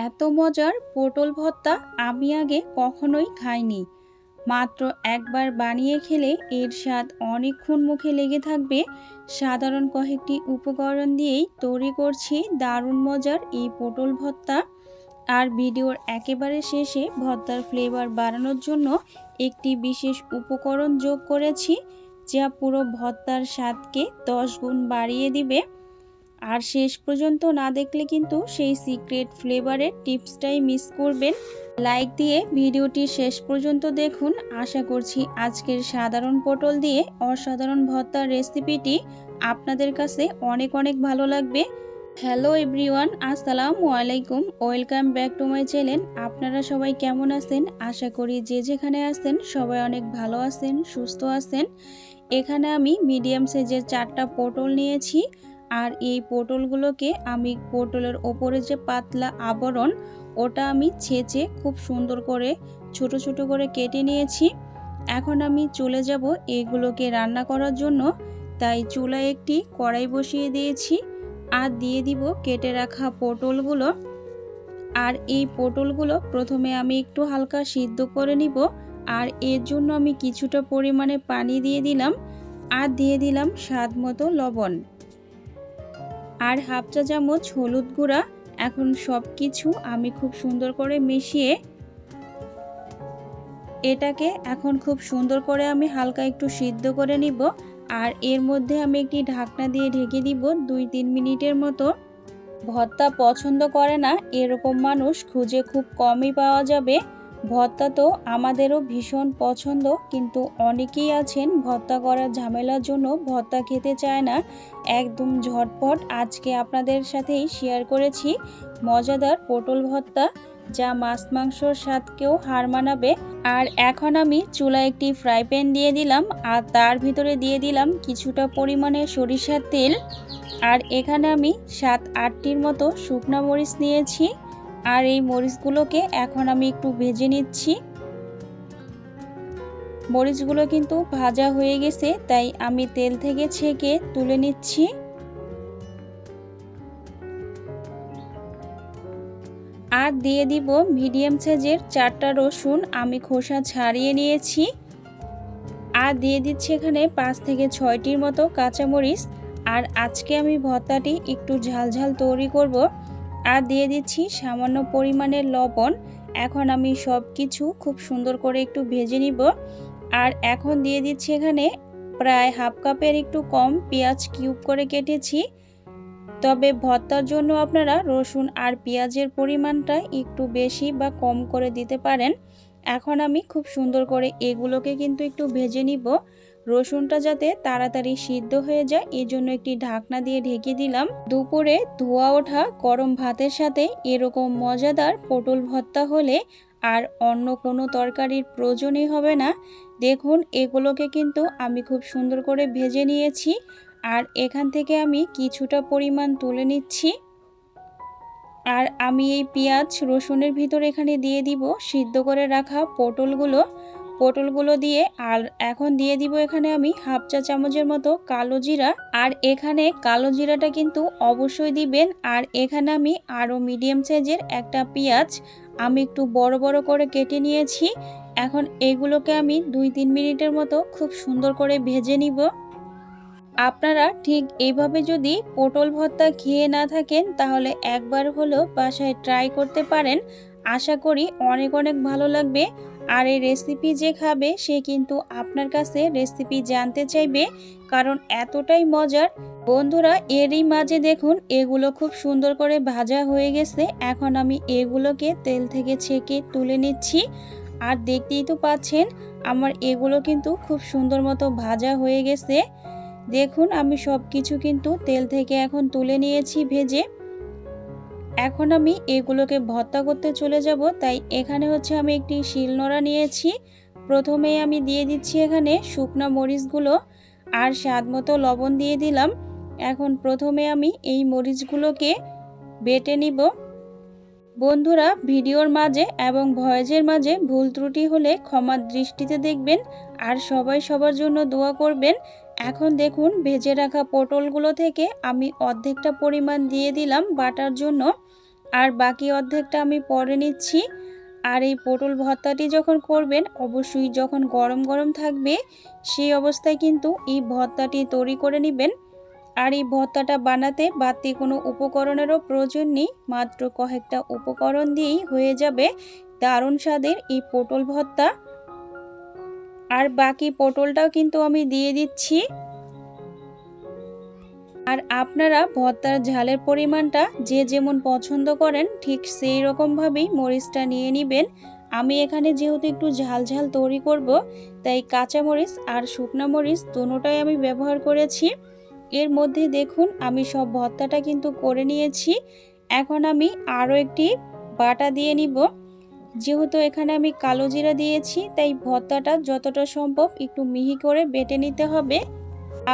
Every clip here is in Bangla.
এত মজার পটল ভর্তা আমি আগে কখনোই খাইনি। মাত্র একবার বানিয়ে খেলে এর স্বাদ অনেকক্ষণ মুখে লেগে থাকবে। সাধারণ কয়েকটি উপকরণ দিয়েই তৈরি করছি দারুণ মজার এই পটল ভর্তা। আর ভিডিওর একেবারে শেষে ভর্তার ফ্লেভার বাড়ানোর জন্য একটি বিশেষ উপকরণ যোগ করেছি, যা পুরো ভর্তার স্বাদকে 10 গুণ বাড়িয়ে দিবে। আর শেষ পর্যন্ত না দেখলে কিন্তু সেই সিক্রেট ফ্লেভারের টিপসটাই মিস করবেন। লাইক দিয়ে ভিডিওটি শেষ পর্যন্ত দেখুন। আশা করছি আজকের সাধারণ পটল দিয়ে অসাধারণ ভর্তার রেসিপিটি আপনাদের কাছে অনেক অনেক ভালো লাগবে। হ্যালো এভরিওয়ান, আসসালামু আলাইকুম, welcome back to my channel. আপনারা সবাই কেমন আছেন? আশা করি যে যেখানে আছেন সবাই অনেক ভালো আছেন, সুস্থ আছেন। এখানে আমি মিডিয়াম সাইজের 4টা পটল নিয়েছি। আর এই পটলগুলোকে আমি পটলের ওপরে যে পাতলা আবরণ ওটা আমি ছেঁচে খুব সুন্দর করে ছোট ছোট করে কেটে নিয়েছি। এখন আমি চলে যাব এগুলোকে রান্না করার জন্য। তাই চুলায় একটি কড়াই বসিয়ে দিয়েছি আর দিয়ে দিব কেটে রাখা পটলগুলো। আর এই পটলগুলো প্রথমে আমি একটু হালকা সিদ্ধ করে নিব। আর এর জন্য আমি কিছুটা পরিমাণে পানি দিয়ে দিলাম আর দিয়ে দিলাম স্বাদ মতো লবণ আর হাফ চা চামচ হলুদ গুঁড়া। এখন সব কিছু আমি খুব সুন্দর করে মিশিয়ে এটাকে এখন খুব সুন্দর করে আমি হালকা একটু সিদ্ধ করে নিব। আর এর মধ্যে আমি একটি ঢাকনা দিয়ে ঢেকে দিব 2-3 মিনিটের মতো। ভর্তা পছন্দ করে না এরকম মানুষ খুঁজে খুব কমই পাওয়া যাবে। ভর্তা তো আমাদেরও ভীষণ পছন্দ, কিন্তু অনেকেই আছেন ভর্তা করার ঝামেলার জন্য ভর্তা খেতে চায় না। একদম ঝটপট আজকে আপনাদের সাথেই শেয়ার করেছি মজাদার পটল ভর্তা, যা মাছ মাংসর স্বাদকেও হার মানাবে। আর এখন আমি চুলায় একটি ফ্রাই প্যান দিয়ে দিলাম আর তার ভিতরে দিয়ে দিলাম কিছুটা পরিমাণে সরিষার তেল। আর এখানে আমি 7-8টির মতো শুকনা মরিচ নিয়েছি। আর এই মরিচগুলোকে এখন আমি একটু ভেজে নিচ্ছি। মরিচগুলো কিন্তু ভাজা হয়ে গেছে, তাই আমি তেল থেকে ছেঁকে তুলে নিচ্ছি। আর দিয়ে দিব মিডিয়াম সাইজের 4টা রসুন আমি খোসা ছাড়িয়ে নিয়েছি। আর দিয়ে দিচ্ছি এখানে 5 থেকে 6টির মতো কাঁচামরিচ। আর আজকে আমি ভর্তাটি একটু ঝালঝাল তৈরি করব। আর দিয়ে দিচ্ছি সামান্য পরিমাণের লবণ। এখন আমি সব কিছু খুব সুন্দর করে একটু ভেজে নিব। আর এখন দিয়ে দিচ্ছি এখানে প্রায় হাফ কাপের একটু কম পেঁয়াজ কিউব করে কেটেছি। তবে ভর্তার জন্য আপনারা রসুন আর পেঁয়াজের পরিমাণটা একটু বেশি বা কম করে দিতে পারেন। এখন আমি খুব সুন্দর করে এগুলোকে কিন্তু একটু ভেজে নিব। রসুনটা যাতে তাড়াতাড়ি সিদ্ধ হয়ে যায় এজন্য একটি ঢাকনা দিয়ে ঢেকে দিলাম। দুপুরে ধোয়া ওঠা গরম ভাতের সাথে এরকম মজাদার পটল ভর্তা হলে আর অন্য কোনো তরকারির প্রয়োজনই হবে না। দেখুন এগুলোকে কিন্তু আমি খুব সুন্দর করে ভেজে নিয়েছি। আর এখান থেকে আমি কিছুটা পরিমাণ তুলে নিচ্ছি। আর আমি এই পেঁয়াজ রসুনের ভিতর এখানে দিয়ে দিব সিদ্ধ করে রাখা পটলগুলো দিয়ে। আর এখন দিয়ে দিব এখানে আমি হাফ চা চামচের মতো কালো জিরা। আর এখানে কালো জিরাটা কিন্তু অবশ্যই দিবেন। আর এখানে আমি আরও মিডিয়াম সাইজের একটা পেঁয়াজ আমি একটু বড় বড় করে কেটে নিয়েছি। এখন এগুলোকে আমি 2-3 মিনিটের মতো খুব সুন্দর করে ভেজে নিব। আপনারা ঠিক এইভাবে যদি পটল ভর্তা খেয়ে না থাকেন তাহলে একবার হলেও বাসায় ট্রাই করতে পারেন। আশা করি অনেক অনেক ভালো লাগবে। আর এই রেসিপি যে খাবে সে কিন্তু আপনার কাছে রেসিপি জানতে চাইবে, কারণ এতটাই মজার। বন্ধুরা এরই মাঝে দেখুন এগুলো খুব সুন্দর করে ভাজা হয়ে গেছে। এখন আমি এগুলোকে তেল থেকে ছেঁকে তুলে নিচ্ছি। আর দেখতেই তো পাচ্ছেন আমার এগুলো কিন্তু খুব সুন্দর মতো ভাজা হয়ে গেছে। দেখুন আমি সব কিছু কিন্তু তেল থেকে এখন তুলে নিয়েছি ভেজে। এখন আমি এগুলোকে ভর্তা করতে চলে যাব। তাই এখানে হচ্ছে আমি একটি শিলনোড়া নিয়েছি। প্রথমেই আমি দিয়ে দিচ্ছি এখানে শুকনা মরিচগুলো আর স্বাদ মতো লবণ দিয়ে দিলাম। এখন প্রথমে আমি এই মরিচগুলোকে বেটে নিব। বন্ধুরা ভিডিওর মাঝে এবং ভয়েসের মাঝে ভুল ত্রুটি হলে ক্ষমার দৃষ্টিতে দেখবেন। আর সবাই সবার জন্য দোয়া করবেন। এখন দেখুন ভেজে রাখা পটলগুলো থেকে আমি অর্ধেকটা পরিমাণ দিয়ে দিলাম বাটার জন্য। আর বাকি অর্ধেকটা আমি পরে নিচ্ছি। আর এই পটল ভর্তাটি যখন করবেন অবশ্যই যখন গরম গরম থাকবে সেই অবস্থায় কিন্তু এই ভর্তাটি তৈরি করে নেবেন। আর এই ভর্তাটা বানাতে বাড়তি কোনো উপকরণেরও প্রয়োজন নেই, মাত্র কয়েকটা উপকরণ দিয়েই হয়ে যাবে দারুণ স্বাদের এই পটল ভর্তা। আর বাকি পটলটাও কিন্তু আমি দিয়ে দিচ্ছি। আর আপনারা ভর্তার ঝালের পরিমাণটা যে যেমন পছন্দ করেন ঠিক সেই রকমভাবেই মরিচটা নিয়ে নেবেন। আমি এখানে যেহেতু একটু ঝাল ঝাল তৈরি করব, তাই কাঁচামরিচ আর শুকনো মরিচ দুটোটাই আমি ব্যবহার করেছি। এর মধ্যে দেখুন আমি সব ভর্তাটা কিন্তু করে নিয়েছি। এখন আমি আরও একটি বাটা দিয়ে নিব। যেহেতু এখানে আমি কালো জিরা দিয়েছি, তাই ভর্তাটা যতটা সম্ভব একটু মিহি করে বেটে নিতে হবে।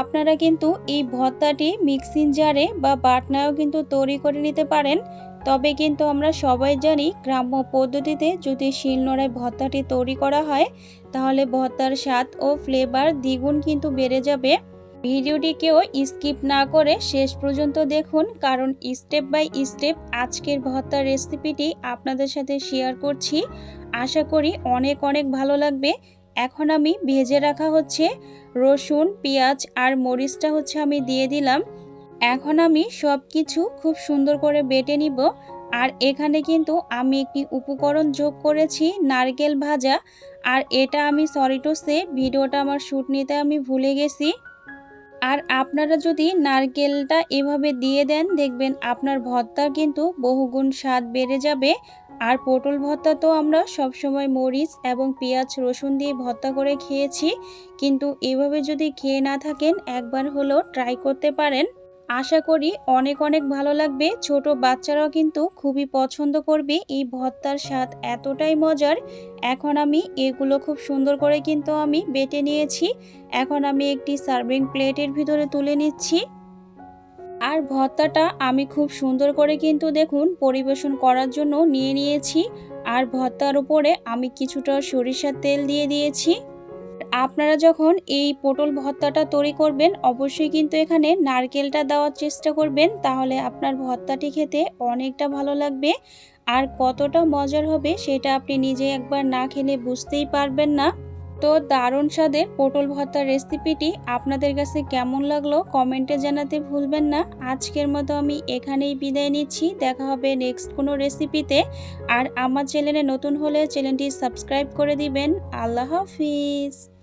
আপনারা কিন্তু এই ভর্তাটি মিক্সিং জারে বা বাটনায়ও কিন্তু তৈরি করে নিতে পারেন। তবে কিন্তু আমরা সবাই জানি গ্রাম্য পদ্ধতিতে যদি শিলনোড়ায় ভর্তাটি তৈরি করা হয় তাহলে ভর্তার স্বাদ ও ফ্লেভার দ্বিগুণ কিন্তু বেড়ে যাবে। ভিডিওটিকেও স্কিপ না করে শেষ পর্যন্ত দেখুন, কারণ স্টেপ বাই স্টেপ আজকের ভর্তার রেসিপিটি আপনাদের সাথে শেয়ার করছি। আশা করি অনেক অনেক ভালো লাগবে। এখন আমি ভেজে রাখা হচ্ছে রসুন, পেঁয়াজ আর মরিচটা আমি দিয়ে দিলাম। এখন আমি সব কিছু খুব সুন্দর করে বেটে নিব। আর এখানে কিন্তু আমি একটি উপকরণ যোগ করেছি, নারকেল ভাজা। আর এটা আমি সরি টু সে ভিডিওটা আমার শ্যুট নিতে আমি ভুলে গেছি। আর আপনারা যদি নারকেলটা এভাবে দিয়ে দেন দেখবেন আপনার ভর্তার কিন্তু বহুগুণ স্বাদ বেড়ে যাবে। আর পটল ভর্তা তো আমরা সবসময় মরিচ এবং পেঁয়াজ রসুন দিয়ে ভর্তা করে খেয়েছি, কিন্তু এভাবে যদি খেয়ে না থাকেন একবার হলেও ট্রাই করতে পারেন। আশা করি অনেক অনেক ভালো লাগবে। ছোট বাচ্চারাও কিন্তু খুবই পছন্দ করবে, এই ভর্তার স্বাদ এতটাই মজার। এখন আমি এগুলো খুব সুন্দর করে কিন্তু আমি বেটে নিয়েছি। এখন আমি একটি সার্ভিং প্লেটের ভিতরে তুলে নিচ্ছি। আর ভর্তাটা আমি খুব সুন্দর করে কিন্তু দেখুন পরিবেশন করার জন্য নিয়ে নিয়েছি। আর ভর্তার উপরে আমি কিছুটা সরিষার তেল দিয়ে দিয়েছি। আপনারা যখন এই পটল ভর্তাটা তৈরি করবেন অবশ্যই কিন্তু এখানে নারকেলটা দেওয়ার চেষ্টা করবেন, তাহলে আপনার ভর্তাটি খেতে অনেকটা ভালো লাগবে। আর কতটা মজার হবে সেটা আপনি নিজে একবার না খেলে বুঝতেই পারবেন না। তো দারুণ স্বাদের পটল ভর্তার রেসিপিটি আপনাদের কাছে কেমন লাগলো কমেন্টে জানাতে ভুলবেন না। আজকের মতো আমি এখানেই বিদায় নিচ্ছি, দেখা হবে নেক্সট কোনো রেসিপিতে। আর আমার চ্যানেলে নতুন হলে চ্যানেলটি সাবস্ক্রাইব করে দিবেন। আল্লাহ হাফিজ।